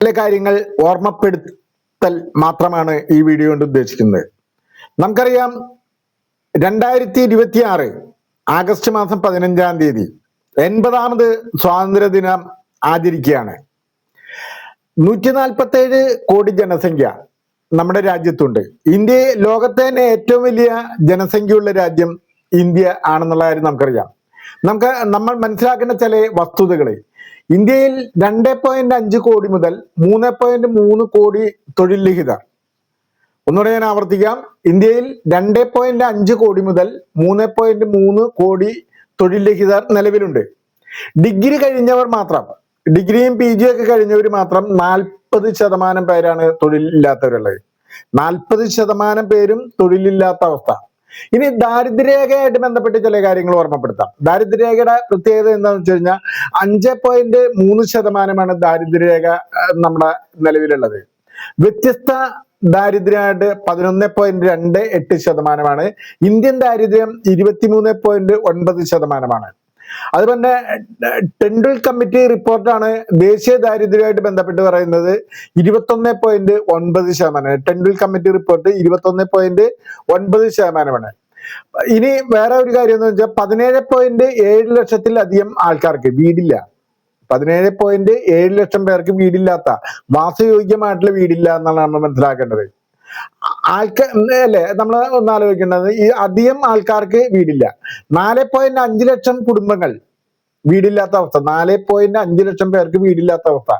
ചില കാര്യങ്ങൾ ഓർമ്മപ്പെടുത്തൽ മാത്രമാണ് ഈ വീഡിയോ കൊണ്ട് ഉദ്ദേശിക്കുന്നത്. നമുക്കറിയാം 2026 ആഗസ്റ്റ് മാസം 15-ാം തീയതി 80ാമത് സ്വാതന്ത്ര്യദിനം ആചരിക്കുകയാണ്. 147 കോടി ജനസംഖ്യ നമ്മുടെ രാജ്യത്തുണ്ട്. ഇന്ത്യ ലോകത്തെ തന്നെ ഏറ്റവും വലിയ ജനസംഖ്യയുള്ള രാജ്യം ഇന്ത്യ ആണെന്നുള്ള കാര്യം നമുക്കറിയാം. നമ്മൾ മനസ്സിലാക്കേണ്ട ചില വസ്തുതകൾ. ഇന്ത്യയിൽ 2.5 കോടി മുതൽ 3.3 കോടി തൊഴിൽ രഹിതർ. ഒന്നുകൂടെ ഞാൻ ആവർത്തിക്കാം. ഇന്ത്യയിൽ 2.5 കോടി മുതൽ 3.3 കോടി തൊഴിൽ രഹിതർ നിലവിലുണ്ട്. ഡിഗ്രി കഴിഞ്ഞവർ മാത്രം, ഡിഗ്രിയും PG ഒക്കെ കഴിഞ്ഞവർ മാത്രം 40% പേരാണ് തൊഴിലില്ലാത്തവരുള്ളത്. 40% പേരും തൊഴിലില്ലാത്ത അവസ്ഥ. ഇനി ദാരിദ്ര്യരേഖയായിട്ട് ബന്ധപ്പെട്ട് ചില കാര്യങ്ങൾ ഓർമ്മപ്പെടുത്താം. ദാരിദ്ര്യരേഖയുടെ പ്രത്യേകത എന്താണെന്ന് വെച്ച് കഴിഞ്ഞാൽ 5.3% ദാരിദ്ര്യരേഖ നമ്മുടെ നിലവിലുള്ളത്. വ്യത്യസ്ത ദാരിദ്ര്യമായിട്ട് 11.28%. ഇന്ത്യൻ ദാരിദ്ര്യം 23.9%. അതുപോലെ ടെൻഡുൽ കമ്മിറ്റി റിപ്പോർട്ടാണ് ദേശീയ ദാരിദ്ര്യമായിട്ട് ബന്ധപ്പെട്ട് പറയുന്നത് 21.9%. ടെൻഡുൽ കമ്മിറ്റി റിപ്പോർട്ട് 21.9%. ഇനി വേറെ ഒരു കാര്യം എന്ന് വെച്ചാൽ 17.7 ലക്ഷത്തിലധികം ആൾക്കാർക്ക് വീടില്ല. 17.7 ലക്ഷം പേർക്ക് വീടില്ലാത്ത, വാസയോഗ്യമായിട്ടുള്ള വീടില്ല എന്നാണ് നമ്മൾ മനസ്സിലാക്കേണ്ടത്. അല്ലേ നമ്മൾ ഒന്ന് ആലോചിക്കേണ്ടത്, ഈ അധികം ആൾക്കാർക്ക് വീടില്ല. 4.5 ലക്ഷം കുടുംബങ്ങൾ വീടില്ലാത്ത അവസ്ഥ. 4.5 ലക്ഷം പേർക്ക് വീടില്ലാത്ത അവസ്ഥ.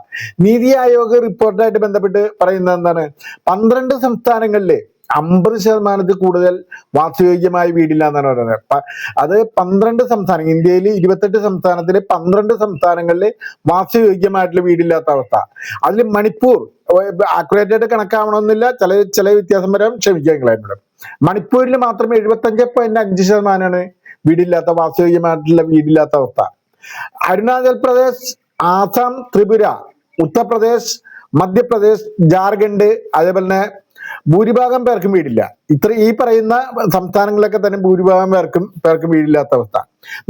നീതി ആയോഗ് റിപ്പോർട്ടായിട്ട് ബന്ധപ്പെട്ട് പറയുന്നത് എന്താണ്? 12 സംസ്ഥാനങ്ങളിലെ 50% കൂടുതൽ വാസയോഗ്യമായ വീടില്ല എന്നാണ് പറയുന്നത്. അത് 12 സംസ്ഥാനം, ഇന്ത്യയിൽ 28 സംസ്ഥാനത്തിലെ 12 സംസ്ഥാനങ്ങളിൽ വാസയോഗ്യമായിട്ടുള്ള വീടില്ലാത്ത അവസ്ഥ. അതിൽ മണിപ്പൂർ, ആക്യുറേറ്റ് ആയിട്ട് കണക്കാവണമെന്നില്ല, ചില വ്യത്യാസം വരാം, ക്ഷമിക്കാൻ. മണിപ്പൂരിൽ മാത്രം 75.5% വീടില്ലാത്ത, വാസയോഗ്യമായിട്ടുള്ള വീടില്ലാത്ത അവസ്ഥ. അരുണാചൽ പ്രദേശ്, ആസാം, ത്രിപുര, ഉത്തർപ്രദേശ്, മധ്യപ്രദേശ്, ജാർഖണ്ഡ്, അതേപോലെ തന്നെ ഭൂരിഭാഗം പേർക്കും വീടില്ല. ഈ പറയുന്ന സംസ്ഥാനങ്ങളിലൊക്കെ തന്നെ ഭൂരിഭാഗം പേർക്കും വീടില്ലാത്ത അവസ്ഥ.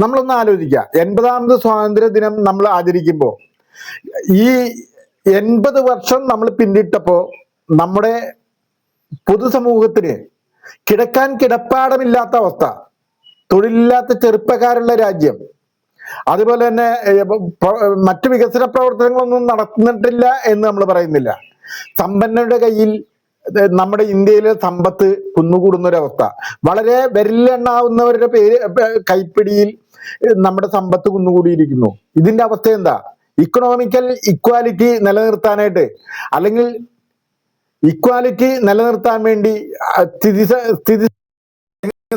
നമ്മളൊന്ന് ആലോചിക്കുക, 80ാമത് സ്വാതന്ത്ര്യ ദിനം നമ്മൾ ആചരിക്കുമ്പോൾ ഈ 80 വർഷം നമ്മൾ പിന്നിട്ടപ്പോ നമ്മുടെ പൊതുസമൂഹത്തിന് കിടക്കാൻ കിടപ്പാടമില്ലാത്ത അവസ്ഥ, തൊഴിലില്ലാത്ത ചെറുപ്പക്കാരുള്ള രാജ്യം, അതുപോലെ തന്നെ മറ്റു വികസന പ്രവർത്തനങ്ങളൊന്നും നടന്നിട്ടില്ല എന്ന് നമ്മൾ പറയുന്നില്ല. സമ്പന്നരുടെ കയ്യിൽ നമ്മുടെ ഇന്ത്യയിലെ സമ്പത്ത് കുന്നുകൂടുന്നൊരവസ്ഥ. വളരെ വിരലിലെണ്ണാവുന്നവരുടെ കൈപ്പിടിയിൽ നമ്മുടെ സമ്പത്ത് കുന്നുകൂടിയിരിക്കുന്നു. ഇതിന്റെ അവസ്ഥ എന്താ? ഇക്കണോമിക്കൽ ഇക്വാലിറ്റി നിലനിർത്താനായിട്ട്, അല്ലെങ്കിൽ ഇക്വാലിറ്റി നിലനിർത്താൻ വേണ്ടി,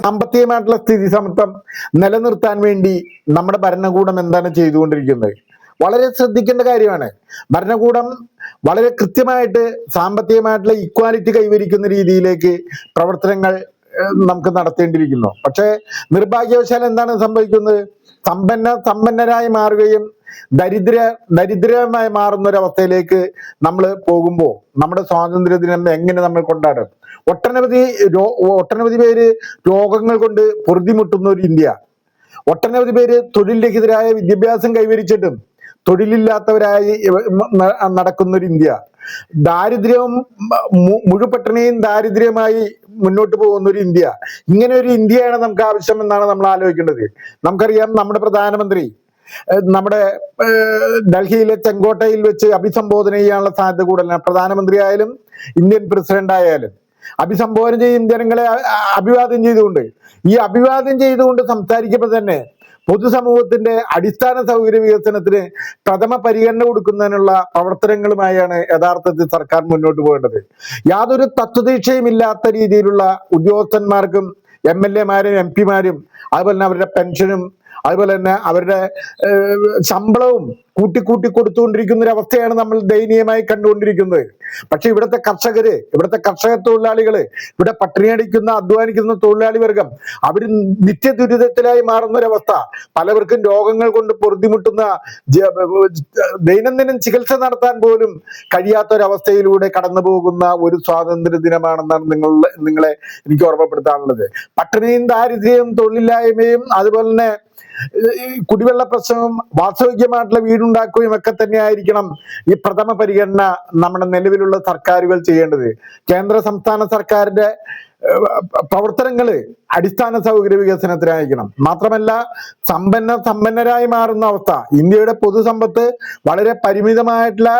സാമ്പത്തികമായിട്ടുള്ള സ്ഥിതി സമത്വം നിലനിർത്താൻ വേണ്ടി നമ്മുടെ ഭരണകൂടം എന്താണ് ചെയ്തുകൊണ്ടിരിക്കുന്നത്? വളരെ ശ്രദ്ധിക്കേണ്ട കാര്യമാണ്. ഭരണകൂടം വളരെ കൃത്യമായിട്ട് സാമ്പത്തികമായിട്ടുള്ള ഇക്വാലിറ്റി കൈവരിക്കുന്ന രീതിയിലേക്ക് പ്രവർത്തനങ്ങൾ നമുക്ക് നടത്തേണ്ടിയിരിക്കുന്നു. പക്ഷെ നിർഭാഗ്യവശാൽ എന്താണ് സംഭവിക്കുന്നത്? സമ്പന്നരായി മാറുകയും ദരിദ്രമായി മാറുന്ന ഒരു അവസ്ഥയിലേക്ക് നമ്മൾ പോകുമ്പോൾ നമ്മുടെ സ്വാതന്ത്ര്യ ദിനം എങ്ങനെ നമ്മൾ കൊണ്ടാടും? ഒട്ടനവധി പേര് രോഗങ്ങൾ കൊണ്ട് പൊറുതിമുട്ടുന്ന ഒരു ഇന്ത്യ, ഒട്ടനവധി പേര് തൊഴിൽ രഹിതരായ, വിദ്യാഭ്യാസം കൈവരിച്ചിട്ടും തൊഴിലില്ലാത്തവരായി നടക്കുന്നൊരു ഇന്ത്യ, ദാരിദ്ര്യവും മുഴുപട്ടണിയും ദാരിദ്ര്യമായി മുന്നോട്ട് പോകുന്ന ഒരു ഇന്ത്യ. ഇങ്ങനെ ഒരു ഇന്ത്യയാണ് നമുക്ക് ആവശ്യമെന്നാണ് നമ്മൾ ആലോചിക്കേണ്ടത്. നമുക്കറിയാം, നമ്മുടെ പ്രധാനമന്ത്രി നമ്മുടെ ഡൽഹിയിലെ ചെങ്കോട്ടയിൽ വെച്ച് അഭിസംബോധന ചെയ്യാനുള്ള സാധ്യത കൂടുതലാണ്. പ്രധാനമന്ത്രി ആയാലും ഇന്ത്യൻ പ്രസിഡന്റ് ആയാലും അഭിസംബോധന ചെയ്യും ജനങ്ങളെ അഭിവാദ്യം ചെയ്തുകൊണ്ട്. ഈ അഭിവാദ്യം ചെയ്തുകൊണ്ട് സംസാരിക്കുമ്പോൾ തന്നെ പൊതുസമൂഹത്തിന്റെ അടിസ്ഥാന സൗകര്യ വികസനത്തിന് പ്രഥമ പരിഗണന കൊടുക്കുന്നതിനുള്ള പ്രവർത്തനങ്ങളുമായാണ് യഥാർത്ഥത്തിൽ സർക്കാർ മുന്നോട്ട് പോകേണ്ടത്. യാതൊരു തത്വദീക്ഷയും ഇല്ലാത്ത രീതിയിലുള്ള ഉദ്യോഗസ്ഥന്മാർക്കും MLA-മാരും MP-മാരും അതുപോലെ തന്നെ അവരുടെ പെൻഷനും അതുപോലെ തന്നെ അവരുടെ ശമ്പളവും കൂട്ടി കൊടുത്തുകൊണ്ടിരിക്കുന്ന ഒരു അവസ്ഥയാണ് നമ്മൾ ദയനീയമായി കണ്ടുകൊണ്ടിരിക്കുന്നത്. പക്ഷെ ഇവിടുത്തെ കർഷക തൊഴിലാളികള്, ഇവിടെ പട്ടിണിയടിക്കുന്ന അധ്വാനിക്കുന്ന തൊഴിലാളി വർഗം, അവർ നിത്യദുരിതത്തിലായി മാറുന്ന ഒരവസ്ഥ, പലവർക്കും രോഗങ്ങൾ കൊണ്ട് പൊറുതിമുട്ടുന്ന, ദൈനംദിനം ചികിത്സ നടത്താൻ പോലും കഴിയാത്തൊരവസ്ഥയിലൂടെ കടന്നു പോകുന്ന ഒരു സ്വാതന്ത്ര്യ ദിനമാണെന്നാണ് നിങ്ങളെ എനിക്ക് ഓർമ്മപ്പെടുത്താനുള്ളത്. പട്ടിണിയും ദാരിദ്ര്യവും തൊഴിലില്ലായ്മയും അതുപോലെ തന്നെ കുടിവെള്ള പ്രശ്നവും വാസയോഗ്യമായിട്ടുള്ള വീട് വീടുണ്ടാക്കുകയും ഒക്കെ തന്നെ ആയിരിക്കണം ഈ പ്രഥമ പരിഗണന നമ്മുടെ നിലവിലുള്ള സർക്കാരുകൾ ചെയ്യേണ്ടത്. കേന്ദ്ര സംസ്ഥാന സർക്കാരിന്റെ പ്രവർത്തനങ്ങള് അടിസ്ഥാന സൗകര്യ വികസനത്തിനായിരിക്കണം. മാത്രമല്ല സമ്പന്നരായി മാറുന്ന അവസ്ഥ, ഇന്ത്യയുടെ പൊതുസമ്പത്ത് വളരെ പരിമിതമായിട്ടുള്ള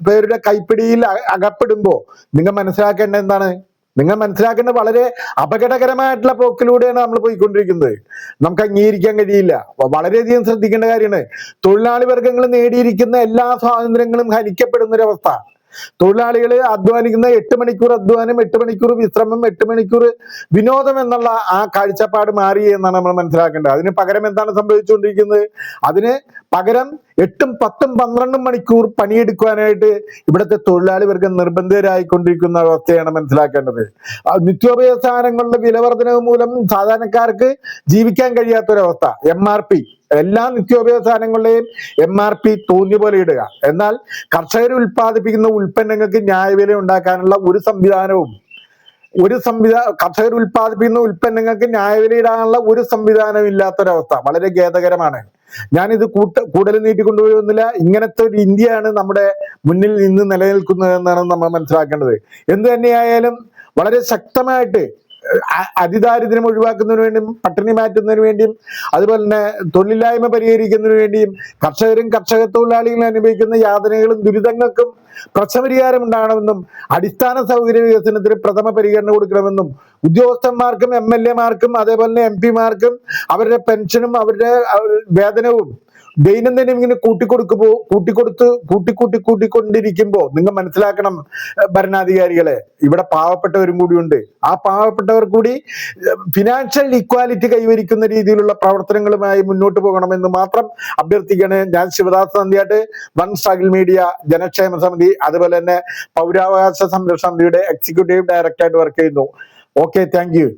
പേരുടെ കൈപ്പിടിയിൽ അകപ്പെടുമ്പോ നിങ്ങൾ മനസ്സിലാക്കേണ്ട എന്താണ്? നിങ്ങൾ മനസ്സിലാക്കേണ്ടത് വളരെ അപകടകരമായിട്ടുള്ള പോക്കിലൂടെയാണ് നമ്മൾ പോയിക്കൊണ്ടിരിക്കുന്നത്. നമുക്ക് അംഗീകരിക്കാൻ കഴിയില്ല. വളരെയധികം ശ്രദ്ധിക്കേണ്ട കാര്യമാണ്. തൊഴിലാളി വർഗങ്ങൾ നേടിയിരിക്കുന്ന എല്ലാ സ്വാതന്ത്ര്യങ്ങളും ഹനിക്കപ്പെടുന്ന ഒരവസ്ഥ. തൊഴിലാളികൾ അധ്വാനിക്കുന്ന 8 മണിക്കൂർ അധ്വാനം, 8 മണിക്കൂർ വിശ്രമം, 8 മണിക്കൂർ വിനോദം എന്നുള്ള ആ കാഴ്ചപ്പാട് മാറി എന്നാണ് നമ്മൾ മനസ്സിലാക്കേണ്ടത്. അതിന് പകരം എന്താണ് സംഭവിച്ചുകൊണ്ടിരിക്കുന്നത്? അതിന് പകരം 8, 10, 12 മണിക്കൂർ പണിയെടുക്കുവാനായിട്ട് ഇവിടുത്തെ തൊഴിലാളി വർഗം നിർബന്ധിതരായിക്കൊണ്ടിരിക്കുന്ന അവസ്ഥയാണ് മനസ്സിലാക്കേണ്ടത്. നിത്യോപയോഗ സാധനങ്ങളുടെ വിലവർധനവ് മൂലം സാധാരണക്കാർക്ക് ജീവിക്കാൻ കഴിയാത്തൊരവസ്ഥ. MRP, എല്ലാ നിത്യോപയോഗ സാധനങ്ങളുടെയും MRP തോന്നിയ പോലെ ഇടുക. എന്നാൽ കർഷകർ ഉൽപ്പാദിപ്പിക്കുന്ന ഉൽപ്പന്നങ്ങൾക്ക് ന്യായവില ഉണ്ടാക്കാനുള്ള കർഷകർ ഉൽപ്പാദിപ്പിക്കുന്ന ഉൽപ്പന്നങ്ങൾക്ക് ന്യായവില ഇടാനുള്ള ഒരു സംവിധാനം ഇല്ലാത്തൊരവസ്ഥ വളരെ ഖേദകരമാണ്. ഞാനിത് കൂടുതൽ നീട്ടിക്കൊണ്ടുപോകുന്നില്ല. ഇങ്ങനത്തെ ഒരു ഇന്ത്യയാണ് നമ്മുടെ മുന്നിൽ നിന്ന് നിലനിൽക്കുന്നത് എന്നാണ് നമ്മൾ മനസ്സിലാക്കേണ്ടത്. എന്ത് തന്നെയായാലും വളരെ ശക്തമായിട്ട് അതിദാരിദ്ര്യം ഒഴിവാക്കുന്നതിന് വേണ്ടിയും പട്ടിണി മാറ്റുന്നതിന് വേണ്ടിയും അതുപോലെ തന്നെ തൊഴിലില്ലായ്മ പരിഹരിക്കുന്നതിന് വേണ്ടിയും കർഷകരും കർഷക തൊഴിലാളികളും അനുഭവിക്കുന്ന യാതനകളും ദുരിതങ്ങൾക്കും പ്രശ്നപരിഹാരം ഉണ്ടാകണമെന്നും അടിസ്ഥാന സൗകര്യ വികസനത്തിന് പ്രഥമ പരിഗണന കൊടുക്കണമെന്നും ഉദ്യോഗസ്ഥന്മാർക്കും MLA-മാർക്കും അതേപോലെ തന്നെ MP-മാർക്കും അവരുടെ പെൻഷനും അവരുടെ വേതനവും ദൈനംദിനം ഇങ്ങനെ കൂട്ടിക്കൊണ്ടിരിക്കുമ്പോ നിങ്ങൾ മനസ്സിലാക്കണം ഭരണാധികാരികളെ, ഇവിടെ പാവപ്പെട്ടവരും കൂടിയുണ്ട്. ആ പാവപ്പെട്ടവർ കൂടി ഫിനാൻഷ്യൽ ഈക്വാലിറ്റി കൈവരിക്കുന്ന രീതിയിലുള്ള പ്രവർത്തനങ്ങളുമായി മുന്നോട്ട് പോകണമെന്ന് മാത്രം അഭ്യർത്ഥിക്കുകയാണ്. ഞാൻ Shivadas Nandiyatt, one struggle media ജനക്ഷേമ സമിതി അതുപോലെ തന്നെ പൗരാവകാശ സംരക്ഷണ സമിതിയുടെ എക്സിക്യൂട്ടീവ് ഡയറക്ടറായിട്ട് വർക്ക് ചെയ്യുന്നു. Okay, thank U.